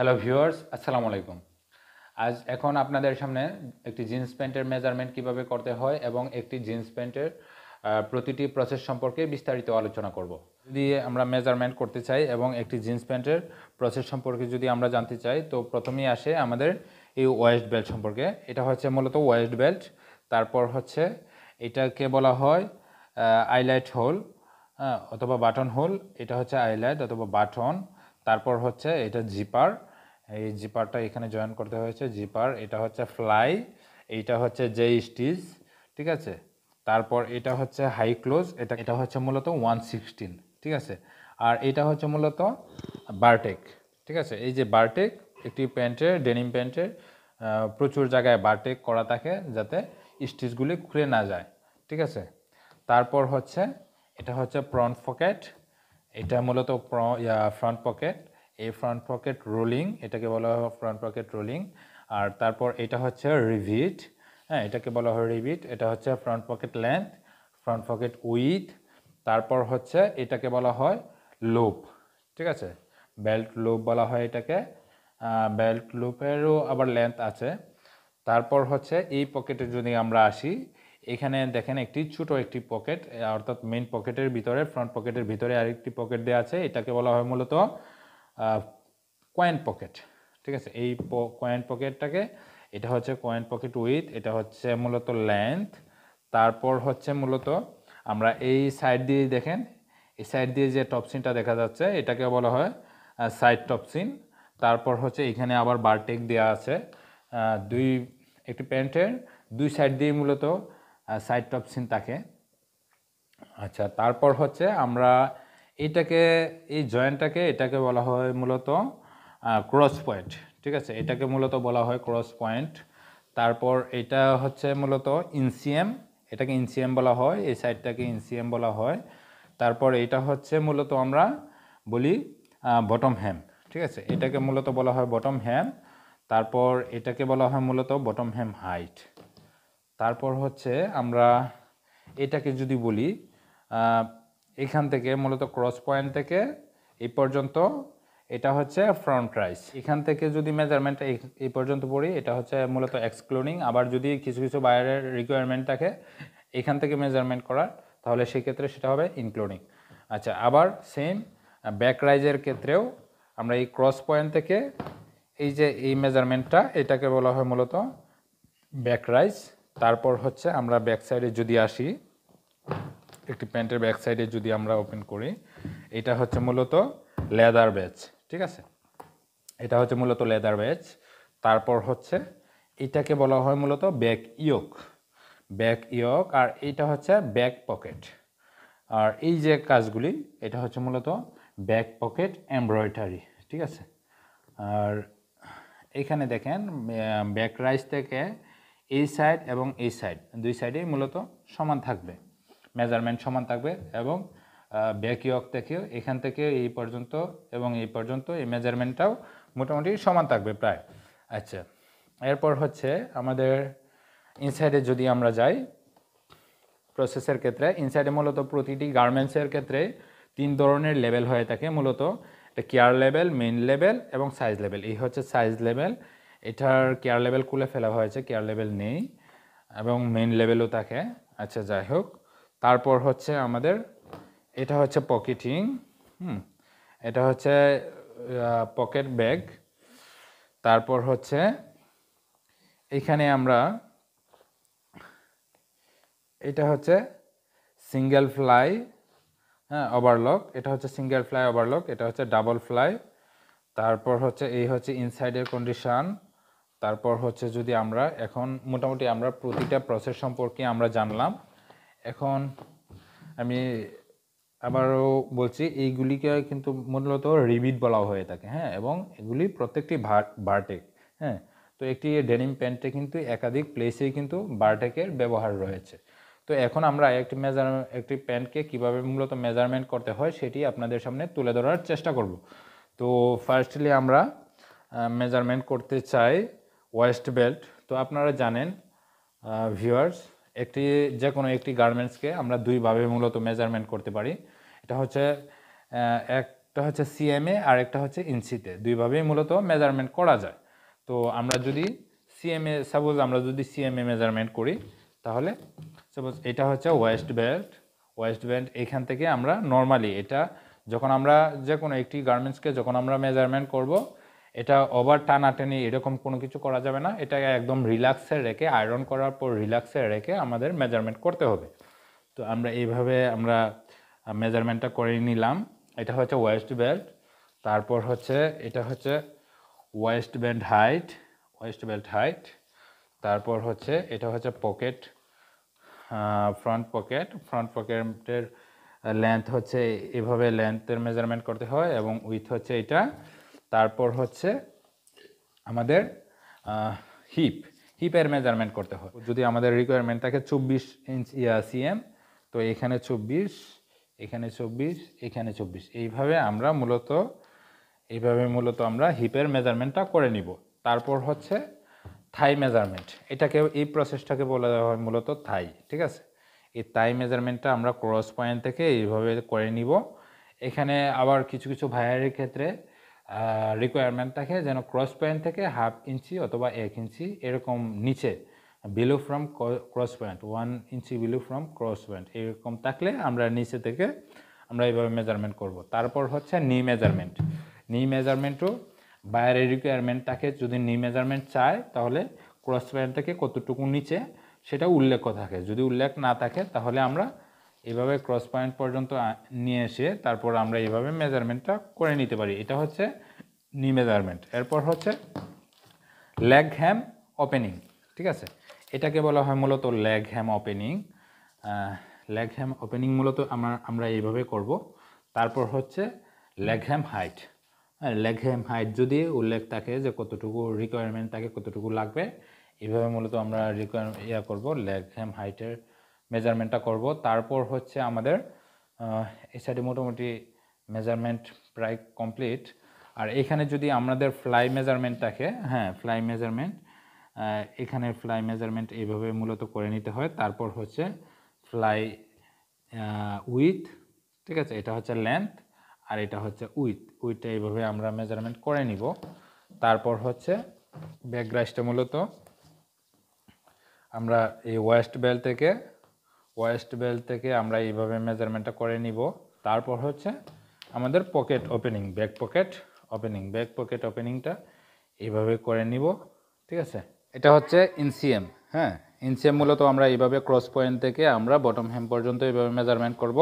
Hello viewers, আসসালামু আলাইকুম। এখন আপনাদের সামনে একটি জিন্স প্যান্টের মেজারমেন্ট কিভাবে করতে হয় এবং একটি জিন্স প্যান্টের প্রতিটি প্রসেস সম্পর্কে বিস্তারিত আলোচনা করব। যদি আমরা মেজারমেন্ট করতে চাই এবং একটি জিন্স প্যান্টের প্রসেস সম্পর্কে যদি আমরা জানতে চাই, তো প্রথমেই আসে আমাদের এই ওয়েস্ট বেল্ট সম্পর্কে। এটা হচ্ছে মূলত ওয়েস্ট বেল্ট। তারপর হচ্ছে এটাকে বলা হয় আইলাইট হোল, অথবা বাটন হোল। এটা হচ্ছে আইলাইট অথবা বাটন। তারপর হচ্ছে এটা জিপার, এই জিপারটা এখানে জয়েন করতে হয়েছে জিপার। এটা হচ্ছে ফ্লাই, এইটা হচ্ছে জে স্টিচ, ঠিক আছে। তারপর এটা হচ্ছে হাই ক্লোজ, এটা এটা হচ্ছে মূলত 116, ঠিক আছে। আর এটা হচ্ছে মূলত বারটেক, ঠিক আছে। এই যে বারটেক, একটি প্যান্টের ডেনিম প্যান্টের প্রচুর জায়গায় বারটেক করা থাকে যাতে স্টিচগুলি খুলে না যায়, ঠিক আছে। তারপর হচ্ছে এটা হচ্ছে ফ্রন্ট পকেট, এটা মূলত ফ্রন্ট পকেট। এই ফ্রন্ট পকেট রোলিং, এটাকে বলা হয় ফ্রন্ট পকেট রোলিং। আর তারপর এটা হচ্ছে রিভিট, হ্যাঁ, এটাকে বলা হয় রিভিট। এটা হচ্ছে front pocket length, front pocket with. তারপর হচ্ছে এটাকে বলা হয় লুপ, ঠিক আছে। বেল্ট লুপ বলা হয় এটাকে। বেল্ট লুপেরও আবার লেন্থ আছে। তারপর হচ্ছে এই পকেটে যদি আমরা আসি, এখানে দেখেন একটি ছোট একটি পকেট, অর্থাৎ মেইন পকেটের ভিতরে, ফ্রন্ট পকেটের ভিতরে আরেকটি পকেট দেওয়া আছে। এটাকে বলা হয় মূলত কয়েন পকেট, ঠিক আছে। এই কয়েন পকেটটাকে, এটা হচ্ছে কয়েন পকেট উইথ, এটা হচ্ছে মূলত লেন্থ। তারপর হচ্ছে মূলত আমরা এই সাইড দিয়ে দেখেন, এই সাইড দিয়ে যে টপসিনটা দেখা যাচ্ছে এটাকে বলা হয় সাইড টপসিন। তারপর হচ্ছে এখানে আবার বারটেক দেওয়া আছে। দুই একটি প্যান্টের দুই সাইড দিয়ে মূলত সাইড টপসিন থাকে। আচ্ছা, তারপর হচ্ছে আমরা এটাকে, এই জয়েন্টটাকে, এটাকে বলা হয় মূলত ক্রস পয়েন্ট, ঠিক আছে। এটাকে মূলত বলা হয় ক্রস পয়েন্ট। তারপর এটা হচ্ছে মূলত ইনসিএম, এটাকে ইনসিএম বলা হয়, এই সাইডটাকে ইনসিএম বলা হয়। তারপর এটা হচ্ছে মূলত আমরা বলি বটম হ্যাম, ঠিক আছে। এটাকে মূলত বলা হয় বটম হ্যাম। তারপর এটাকে বলা হয় মূলত বটম হ্যাম হাইট। তারপর হচ্ছে আমরা এটাকে যদি বলি, এখান থেকে মূলত ক্রস পয়েন্ট থেকে এই পর্যন্ত এটা হচ্ছে ফ্রন্ট রাইস। এখান থেকে যদি মেজারমেন্ট এই পর্যন্ত পড়ি, এটা হচ্ছে মূলত এক্সক্লুডিং। আবার যদি কিছু কিছু বাইরের রিকোয়ারমেন্ট থাকে এখান থেকে মেজারমেন্ট করার, তাহলে সেক্ষেত্রে সেটা হবে ইনক্লুডিং। আচ্ছা, আবার সেম ব্যাক রাইজের ক্ষেত্রেও আমরা এই ক্রস পয়েন্ট থেকে এই যে এই মেজারমেন্টটা, এটাকে বলা হয় মূলত ব্যাক রাইজ। তারপর হচ্ছে আমরা ব্যাক সাইডে যদি আসি, একটি প্যান্টের ব্যাক সাইডে যদি আমরা ওপেন করি, এটা হচ্ছে মূলত লেদার ব্যাচ, ঠিক আছে। এটা হচ্ছে মূলত লেদার ব্যাচ। তারপর হচ্ছে এটাকে বলা হয় মূলত ব্যাক ইয়োক, ব্যাক ইয়োক। আর এইটা হচ্ছে ব্যাক পকেট। আর এই যে কাজগুলি, এটা হচ্ছে মূলত ব্যাক পকেট এমব্রয়ডারি, ঠিক আছে। আর এখানে দেখেন ব্যাক রাইজ থেকে এই সাইড এবং এই সাইড, দুই সাইডেই মূলত সমান থাকবে, মেজারমেন্ট সমান থাকবে। এবং ব্যাক ইয়ক থেকেও এখান থেকে এই পর্যন্ত এবং এই পর্যন্ত এই মেজারমেন্টটাও মোটামুটি সমান থাকবে প্রায়। আচ্ছা, এরপর হচ্ছে আমাদের ইনসাইডে যদি আমরা যাই, প্রসেসের ক্ষেত্রে ইনসাইডে মূলত প্রতিটি গার্মেন্টসের ক্ষেত্রে তিন ধরনের লেভেল হয়ে থাকে মূলত। এটা কেয়ার লেভেল, মেইন লেভেল এবং সাইজ লেভেল। এই হচ্ছে সাইজ লেভেল। এটার কেয়ার লেভেল খুলে ফেলা হয়েছে, কেয়ার লেভেল নেই, এবং মেইন লেভেলও থাকে। আচ্ছা, যাই হোক। তারপর হচ্ছে আমাদের এটা হচ্ছে পকেটিং, এটা হচ্ছে পকেট ব্যাগ। তারপর হচ্ছে এখানে আমরা, এটা হচ্ছে সিঙ্গেল ফ্লাই, হ্যাঁ, ওভারলক। এটা হচ্ছে সিঙ্গেল ফ্লাই ওভারলক, এটা হচ্ছে ডাবল ফ্লাই। তারপর হচ্ছে এই হচ্ছে ইনসাইডের কন্ডিশন। তারপর হচ্ছে যদি আমরা এখন মোটামুটি আমরা প্রতিটা প্রসেস সম্পর্কে আমরা জানলাম। এখন আমি আবারও বলছি, এইগুলিকে কিন্তু মূলত রিবিট বলা হয়ে থাকে, হ্যাঁ, এবং এগুলি প্রত্যেকটি বারটেক, হ্যাঁ। তো একটি ডেনিম প্যান্টে কিন্তু একাধিক প্লেসেই কিন্তু বারটেকের ব্যবহার রয়েছে। তো এখন আমরা একটি প্যান্টকে কীভাবে মূলত মেজারমেন্ট করতে হয় সেটি আপনাদের সামনে তুলে ধরার চেষ্টা করব। তো ফার্স্টলি আমরা মেজারমেন্ট করতে চাই ওয়েস্ট বেল্ট। তো আপনারা জানেন ভিউয়ার্স, যে কোনো একটি গার্মেন্টসকে আমরা দুইভাবে মূলত মেজারমেন্ট করতে পারি। এটা হচ্ছে একটা একটা হচ্ছে সিএমএ আর একটা হচ্ছে ইঞ্চিতে, দুইভাবেই মূলত মেজারমেন্ট করা যায়। তো আমরা যদি সাপোজ আমরা যদি সিএমএ মেজারমেন্ট করি, তাহলে সাপোজ এটা হচ্ছে ওয়েস্ট বেল্ট এখান থেকে আমরা নর্মালি এটা যখন আমরা যে কোনো একটি গার্মেন্টসকে যখন আমরা মেজারমেন্ট করব, এটা ওভার টানাটানি এরকম কোনো কিছু করা যাবে না, এটা একদম রিল্যাক্সে রেখে আয়রন করার পর রিল্যাক্সে রেখে আমাদের মেজারমেন্ট করতে হবে। তো আমরা এইভাবে আমরা মেজারমেন্টটা করে নিলাম। এটা হচ্ছে ওয়েস্ট বেল্ট, তারপর হচ্ছে এটা হচ্ছে ওয়েস্ট বেল্ট হাইট, তারপর হচ্ছে এটা হচ্ছে পকেট, ফ্রন্ট পকেটের লেন্থ হচ্ছে এভাবে লেন্থের মেজারমেন্ট করতে হয় এবং উইথ হচ্ছে এটা। তারপর হচ্ছে আমাদের হিপের মেজারমেন্ট করতে হয়। যদি আমাদের রিকোয়ারমেন্ট থাকে 24 ইঞ্চ সিএম, তো এখানে 24, এখানে 24, এখানে 24, এইভাবে মূলত আমরা হিপের মেজারমেন্টটা করে নিব। তারপর হচ্ছে থাই মেজারমেন্ট, এই প্রসেসটাকে বলা হয় মূলত থাই। ঠিক আছে, এই থাই মেজারমেন্টটা আমরা ক্রস পয়েন্ট থেকে এইভাবে করে নিব। এখানে আবার কিছু কিছু ভাইয়ারের ক্ষেত্রে রিকোয়ারমেন্ট থাকে যেন ক্রস পয়েন্ট থেকে 1/2 ইঞ্চি অথবা 1 ইঞ্চি এরকম নিচে, below from cross point, 1 inch below from cross point, এরকম থাকলে আমরা নিচে থেকে আমরা এইভাবে মেজারমেন্ট করব। তারপর হচ্ছে নি মেজারমেন্টও বাইরের রিকোয়ারমেন্ট থাকে, যদি নি মেজারমেন্ট চায় তাহলে ক্রস পয়েন্ট থেকে কতটুকু নিচে সেটা উল্লেখ থাকে, যদি উল্লেখ না থাকে তাহলে আমরা এইভাবে ক্রস পয়েন্ট পর্যন্ত নিয়ে এসে তারপর আমরা এইভাবে মেজারমেন্টটা করে নিতে পারি। এটা হচ্ছে নি মেজারমেন্ট। এরপর হচ্ছে লেগ হ্যাম ওপেনিং। ঠিক আছে, এটাকে বলা হয় মূলত লেগ হ্যাম ওপেনিং মূলত আমরা এইভাবে করব। তারপর হচ্ছে লেগ হ্যাম হাইট। লেগ হ্যাম হাইট যদি উল্লেখ থাকে যে কতটুকু রিকোয়ারমেন্ট থাকে, কতটুকু লাগবে, এইভাবে মূলত আমরা করব, লেগ হ্যাম হাইটের মেজারমেন্টটা করব। তারপর হচ্ছে আমাদের এই সাইডে মোটামুটি মেজারমেন্ট প্রায় কমপ্লিট। আর এখানে যদি আমাদের ফ্লাই মেজারমেন্ট থাকে, এখানে ফ্লাই মেজারমেন্ট এইভাবে মূলত করে নিতে হয়। তারপর হচ্ছে ফ্লাই উইথ, ঠিক আছে, এটা হচ্ছে লেন্থ আর এটা হচ্ছে উইথটা এইভাবে আমরা মেজারমেন্ট করে নিব। তারপর হচ্ছে ব্যাকগ্রাউন্ডটা মূলত আমরা এই ওয়েস্ট বেল্ট থেকে আমরা এইভাবে মেজারমেন্টটা করে নিব। তারপর হচ্ছে আমাদের পকেট ওপেনিং, ব্যাক পকেট ওপেনিংটা এইভাবে করে নিব। ঠিক আছে, এটা হচ্ছে ইনসিএম। ইনসিএম মূলত আমরা এইভাবে ক্রস পয়েন্ট থেকে আমরা বটম হেম পর্যন্ত এইভাবে মেজারমেন্ট করব।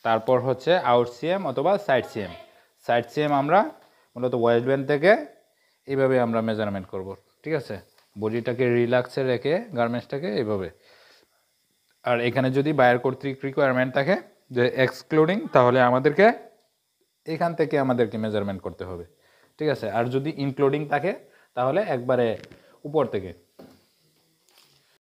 তারপর হচ্ছে আউট সিএম অথবা সাইড সিএম আমরা মূলত ওয়েস্ট বেল্ট থেকে এইভাবে আমরা মেজারমেন্ট করব। ঠিক আছে, বডিটাকে রিল্যাক্সে রেখে গার্মেন্টসটাকে এইভাবে। আর এখানে যদি বায়ার কর্তৃক রিকোয়ারমেন্ট থাকে যে এক্সক্লুডিং, তাহলে এখান থেকে আমাদেরকে মেজারমেন্ট করতে হবে। ঠিক আছে, আর যদি ইনক্লুডিং থাকে তাহলে একবারে উপর থেকে